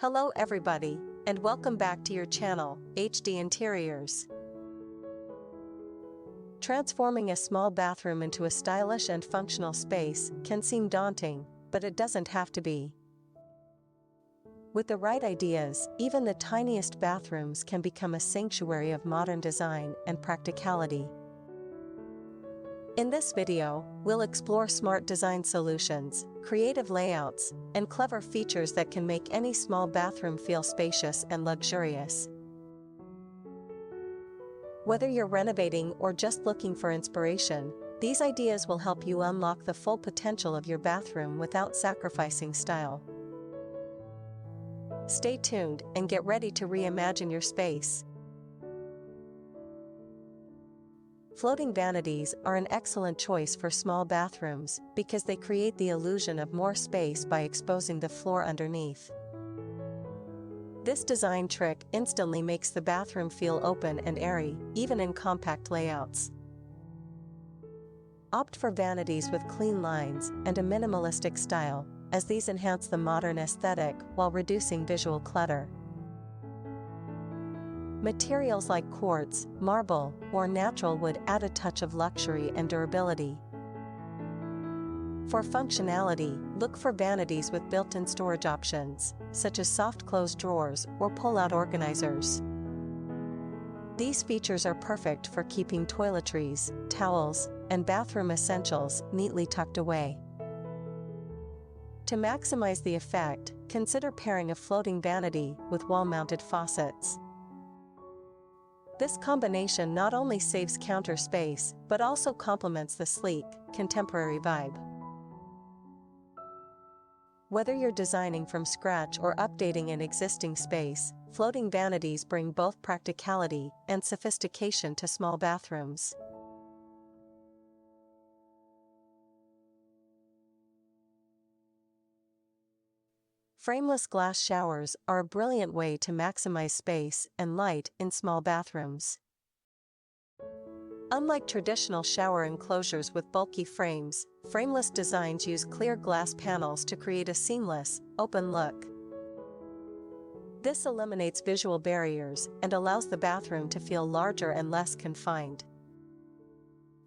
Hello everybody, and welcome back to your channel, HD Interiors. Transforming a small bathroom into a stylish and functional space can seem daunting, but it doesn't have to be. With the right ideas, even the tiniest bathrooms can become a sanctuary of modern design and practicality. In this video, we'll explore smart design solutions, creative layouts, and clever features that can make any small bathroom feel spacious and luxurious. Whether you're renovating or just looking for inspiration, these ideas will help you unlock the full potential of your bathroom without sacrificing style. Stay tuned and get ready to reimagine your space. Floating vanities are an excellent choice for small bathrooms because they create the illusion of more space by exposing the floor underneath. This design trick instantly makes the bathroom feel open and airy, even in compact layouts. Opt for vanities with clean lines and a minimalistic style, as these enhance the modern aesthetic while reducing visual clutter. Materials like quartz, marble, or natural wood add a touch of luxury and durability. For functionality, look for vanities with built-in storage options, such as soft close drawers or pull-out organizers. These features are perfect for keeping toiletries, towels, and bathroom essentials neatly tucked away. To maximize the effect, consider pairing a floating vanity with wall-mounted faucets. This combination not only saves counter space, but also complements the sleek, contemporary vibe. Whether you're designing from scratch or updating an existing space, floating vanities bring both practicality and sophistication to small bathrooms. Frameless glass showers are a brilliant way to maximize space and light in small bathrooms. Unlike traditional shower enclosures with bulky frames, frameless designs use clear glass panels to create a seamless, open look. This eliminates visual barriers and allows the bathroom to feel larger and less confined.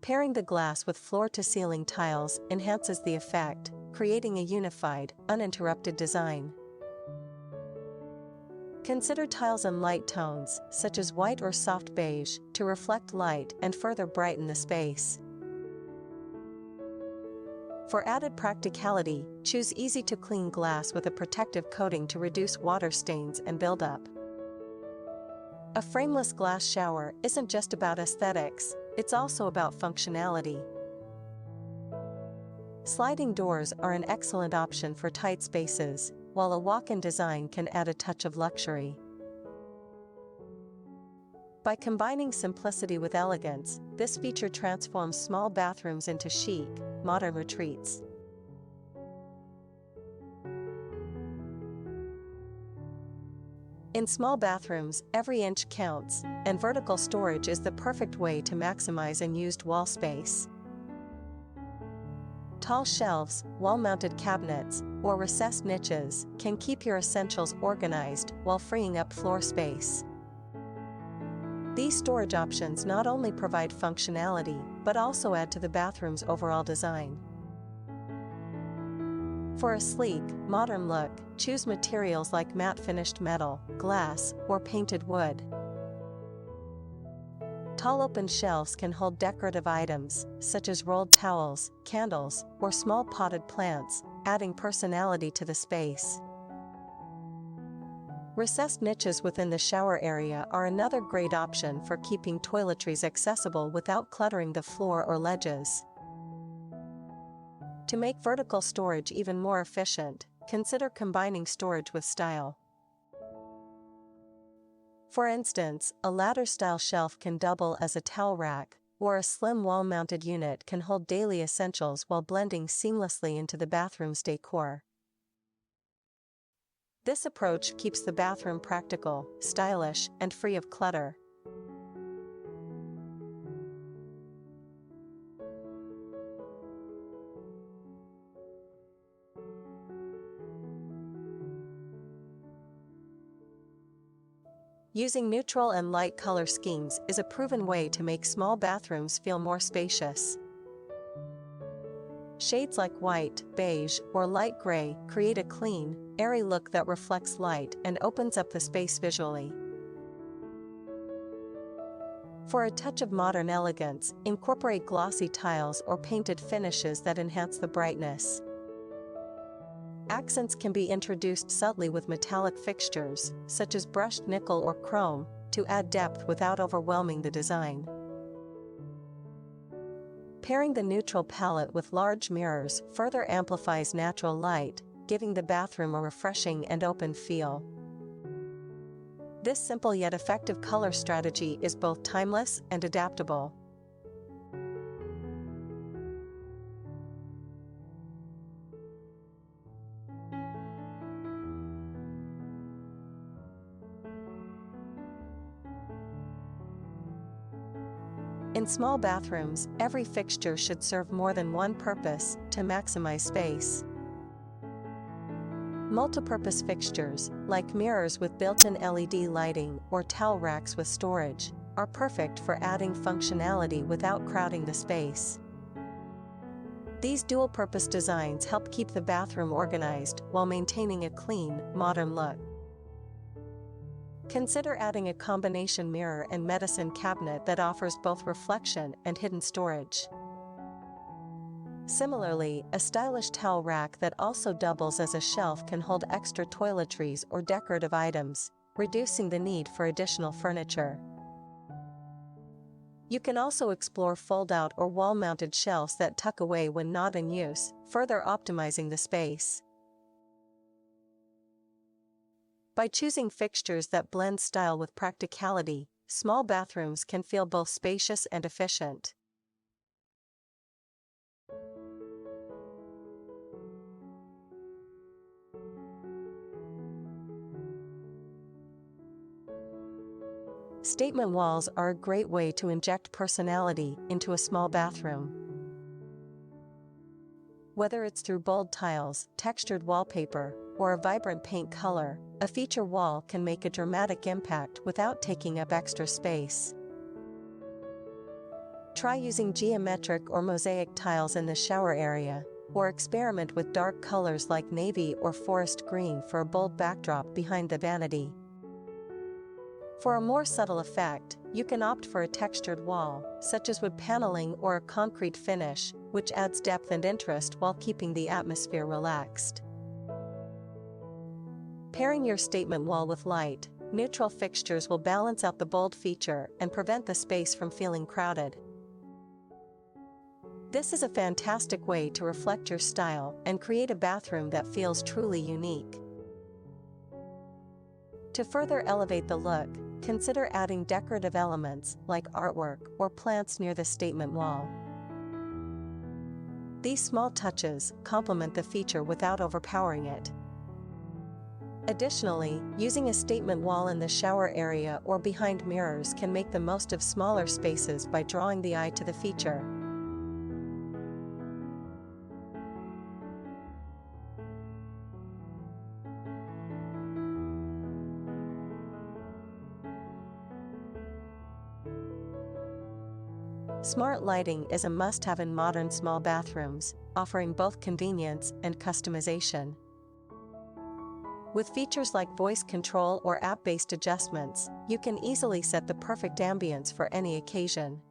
Pairing the glass with floor-to-ceiling tiles enhances the effect, creating a unified, uninterrupted design. Consider tiles in light tones, such as white or soft beige, to reflect light and further brighten the space. For added practicality, choose easy-to-clean glass with a protective coating to reduce water stains and buildup. A frameless glass shower isn't just about aesthetics, it's also about functionality. Sliding doors are an excellent option for tight spaces, while a walk-in design can add a touch of luxury. By combining simplicity with elegance, this feature transforms small bathrooms into chic, modern retreats. In small bathrooms, every inch counts, and vertical storage is the perfect way to maximize unused wall space. Tall shelves, wall-mounted cabinets, or recessed niches can keep your essentials organized while freeing up floor space. These storage options not only provide functionality, but also add to the bathroom's overall design. For a sleek, modern look, choose materials like matte-finished metal, glass, or painted wood. Tall open shelves can hold decorative items, such as rolled towels, candles, or small potted plants, adding personality to the space. Recessed niches within the shower area are another great option for keeping toiletries accessible without cluttering the floor or ledges. To make vertical storage even more efficient, consider combining storage with style. For instance, a ladder-style shelf can double as a towel rack, or a slim wall-mounted unit can hold daily essentials while blending seamlessly into the bathroom's decor. This approach keeps the bathroom practical, stylish, and free of clutter. Using neutral and light color schemes is a proven way to make small bathrooms feel more spacious. Shades like white, beige, or light gray create a clean, airy look that reflects light and opens up the space visually. For a touch of modern elegance, incorporate glossy tiles or painted finishes that enhance the brightness. Accents can be introduced subtly with metallic fixtures, such as brushed nickel or chrome, to add depth without overwhelming the design. Pairing the neutral palette with large mirrors further amplifies natural light, giving the bathroom a refreshing and open feel. This simple yet effective color strategy is both timeless and adaptable. In small bathrooms, every fixture should serve more than one purpose to maximize space. Multipurpose fixtures, like mirrors with built-in LED lighting or towel racks with storage, are perfect for adding functionality without crowding the space. These dual-purpose designs help keep the bathroom organized while maintaining a clean, modern look. Consider adding a combination mirror and medicine cabinet that offers both reflection and hidden storage. Similarly, a stylish towel rack that also doubles as a shelf can hold extra toiletries or decorative items, reducing the need for additional furniture. You can also explore fold-out or wall-mounted shelves that tuck away when not in use, further optimizing the space. By choosing fixtures that blend style with practicality, small bathrooms can feel both spacious and efficient. Statement walls are a great way to inject personality into a small bathroom. Whether it's through bold tiles, textured wallpaper, or a vibrant paint color, a feature wall can make a dramatic impact without taking up extra space. Try using geometric or mosaic tiles in the shower area, or experiment with dark colors like navy or forest green for a bold backdrop behind the vanity. For a more subtle effect, you can opt for a textured wall, such as wood paneling or a concrete finish, which adds depth and interest while keeping the atmosphere relaxed. Pairing your statement wall with light, neutral fixtures will balance out the bold feature and prevent the space from feeling crowded. This is a fantastic way to reflect your style and create a bathroom that feels truly unique. To further elevate the look, consider adding decorative elements like artwork or plants near the statement wall. These small touches complement the feature without overpowering it. Additionally, using a statement wall in the shower area or behind mirrors can make the most of smaller spaces by drawing the eye to the feature. Smart lighting is a must-have in modern small bathrooms, offering both convenience and customization. With features like voice control or app-based adjustments, you can easily set the perfect ambience for any occasion.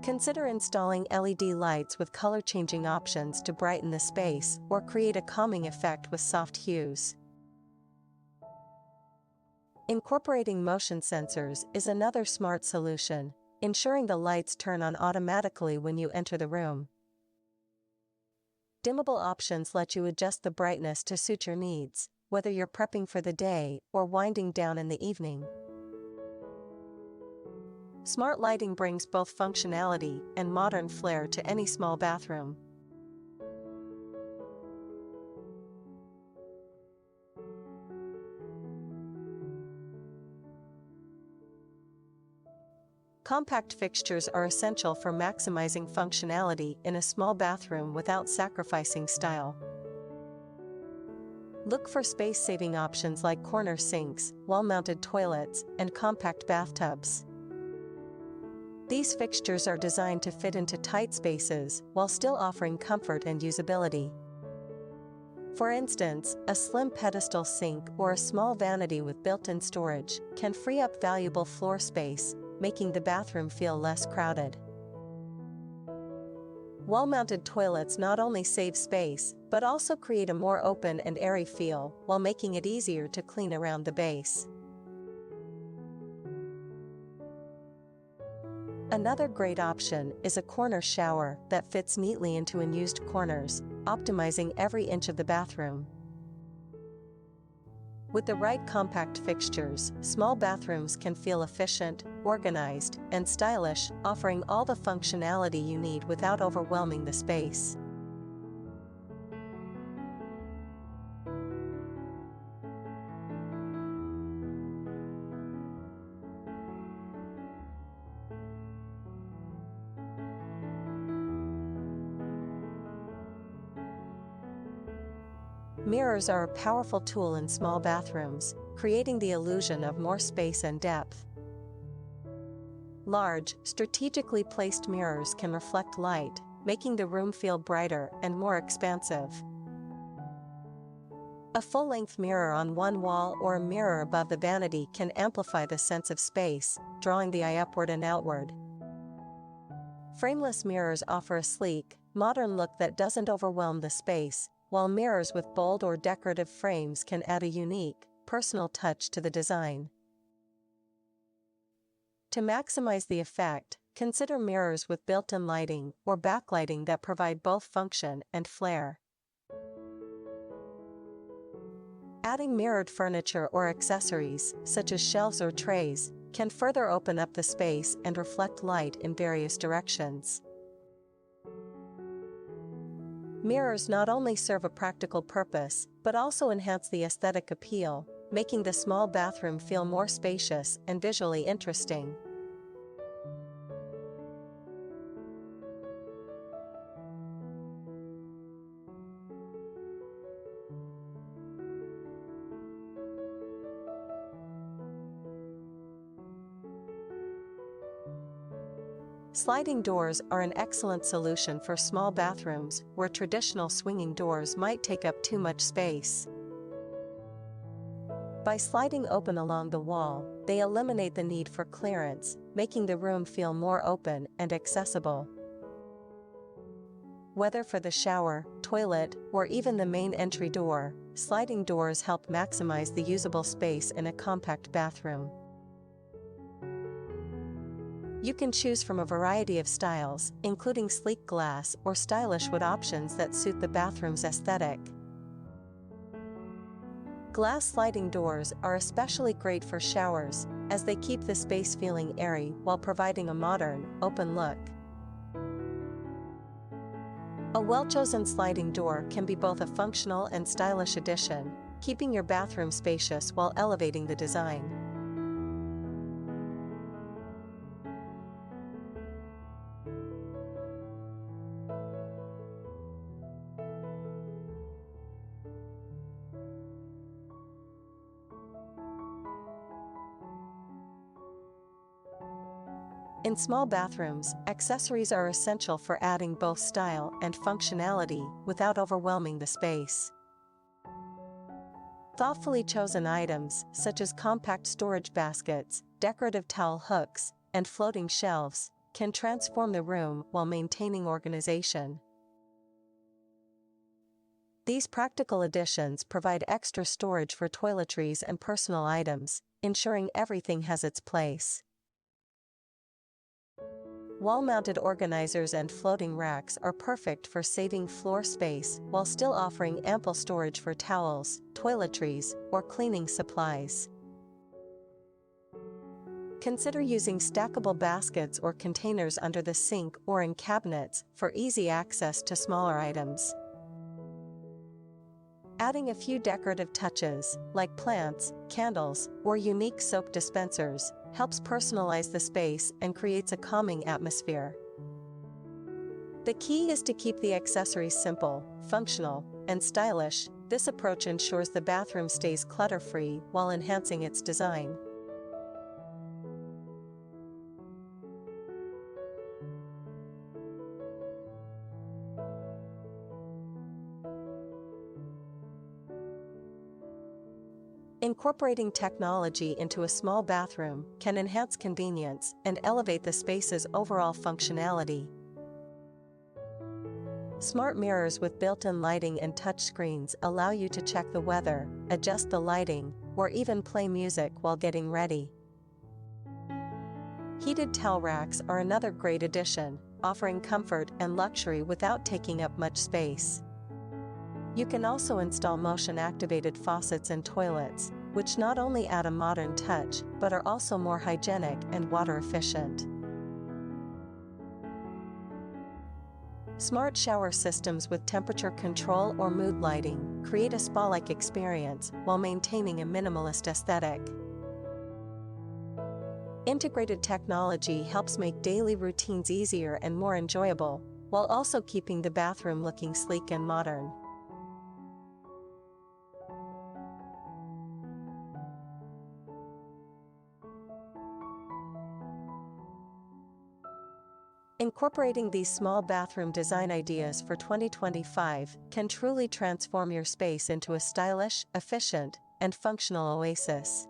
Consider installing LED lights with color-changing options to brighten the space or create a calming effect with soft hues. Incorporating motion sensors is another smart solution, ensuring the lights turn on automatically when you enter the room. Dimmable options let you adjust the brightness to suit your needs, whether you're prepping for the day or winding down in the evening. Smart lighting brings both functionality and modern flair to any small bathroom. Compact fixtures are essential for maximizing functionality in a small bathroom without sacrificing style. Look for space-saving options like corner sinks, wall-mounted toilets, and compact bathtubs. These fixtures are designed to fit into tight spaces while still offering comfort and usability. For instance, a slim pedestal sink or a small vanity with built-in storage can free up valuable floor space, making the bathroom feel less crowded. Wall-mounted toilets not only save space, but also create a more open and airy feel while making it easier to clean around the base. Another great option is a corner shower that fits neatly into unused corners, optimizing every inch of the bathroom. With the right compact fixtures, small bathrooms can feel efficient, organized, and stylish, offering all the functionality you need without overwhelming the space. Mirrors are a powerful tool in small bathrooms, creating the illusion of more space and depth. Large, strategically placed mirrors can reflect light, making the room feel brighter and more expansive. A full-length mirror on one wall or a mirror above the vanity can amplify the sense of space, drawing the eye upward and outward. Frameless mirrors offer a sleek, modern look that doesn't overwhelm the space, while mirrors with bold or decorative frames can add a unique, personal touch to the design. To maximize the effect, consider mirrors with built-in lighting or backlighting that provide both function and flair. Adding mirrored furniture or accessories, such as shelves or trays, can further open up the space and reflect light in various directions. Mirrors not only serve a practical purpose, but also enhance the aesthetic appeal, making the small bathroom feel more spacious and visually interesting. Sliding doors are an excellent solution for small bathrooms where traditional swinging doors might take up too much space. By sliding open along the wall, they eliminate the need for clearance, making the room feel more open and accessible. Whether for the shower, toilet, or even the main entry door, sliding doors help maximize the usable space in a compact bathroom. You can choose from a variety of styles, including sleek glass or stylish wood options that suit the bathroom's aesthetic. Glass sliding doors are especially great for showers, as they keep the space feeling airy while providing a modern, open look. A well-chosen sliding door can be both a functional and stylish addition, keeping your bathroom spacious while elevating the design. In small bathrooms, accessories are essential for adding both style and functionality without overwhelming the space. Thoughtfully chosen items, such as compact storage baskets, decorative towel hooks, and floating shelves, can transform the room while maintaining organization. These practical additions provide extra storage for toiletries and personal items, ensuring everything has its place. Wall-mounted organizers and floating racks are perfect for saving floor space while still offering ample storage for towels, toiletries, or cleaning supplies. Consider using stackable baskets or containers under the sink or in cabinets for easy access to smaller items. Adding a few decorative touches, like plants, candles, or unique soap dispensers, helps personalize the space and creates a calming atmosphere. The key is to keep the accessories simple, functional, and stylish, This approach ensures the bathroom stays clutter-free while enhancing its design. Incorporating technology into a small bathroom can enhance convenience and elevate the space's overall functionality. Smart mirrors with built-in lighting and touchscreens allow you to check the weather, adjust the lighting, or even play music while getting ready. Heated towel racks are another great addition, offering comfort and luxury without taking up much space. You can also install motion-activated faucets and toilets, which not only add a modern touch, but are also more hygienic and water-efficient. Smart shower systems with temperature control or mood lighting create a spa-like experience while maintaining a minimalist aesthetic. Integrated technology helps make daily routines easier and more enjoyable, while also keeping the bathroom looking sleek and modern. Incorporating these small bathroom design ideas for 2025 can truly transform your space into a stylish, efficient, and functional oasis.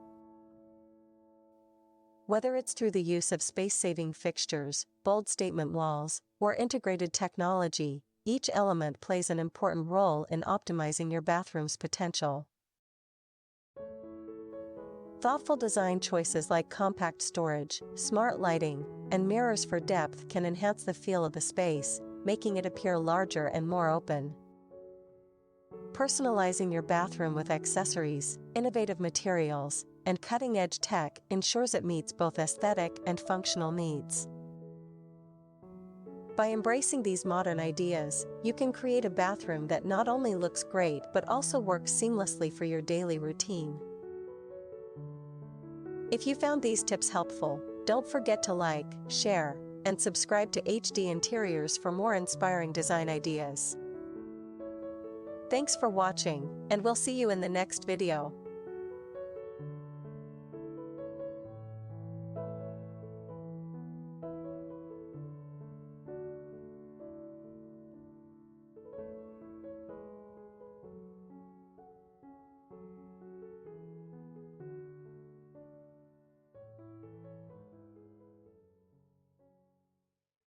Whether it's through the use of space-saving fixtures, bold statement walls, or integrated technology, each element plays an important role in optimizing your bathroom's potential. Thoughtful design choices like compact storage, smart lighting, and mirrors for depth can enhance the feel of the space, making it appear larger and more open. Personalizing your bathroom with accessories, innovative materials, and cutting-edge tech ensures it meets both aesthetic and functional needs. By embracing these modern ideas, you can create a bathroom that not only looks great but also works seamlessly for your daily routine. If you found these tips helpful, don't forget to like, share, and subscribe to HD Interiors for more inspiring design ideas. Thanks for watching, and we'll see you in the next video.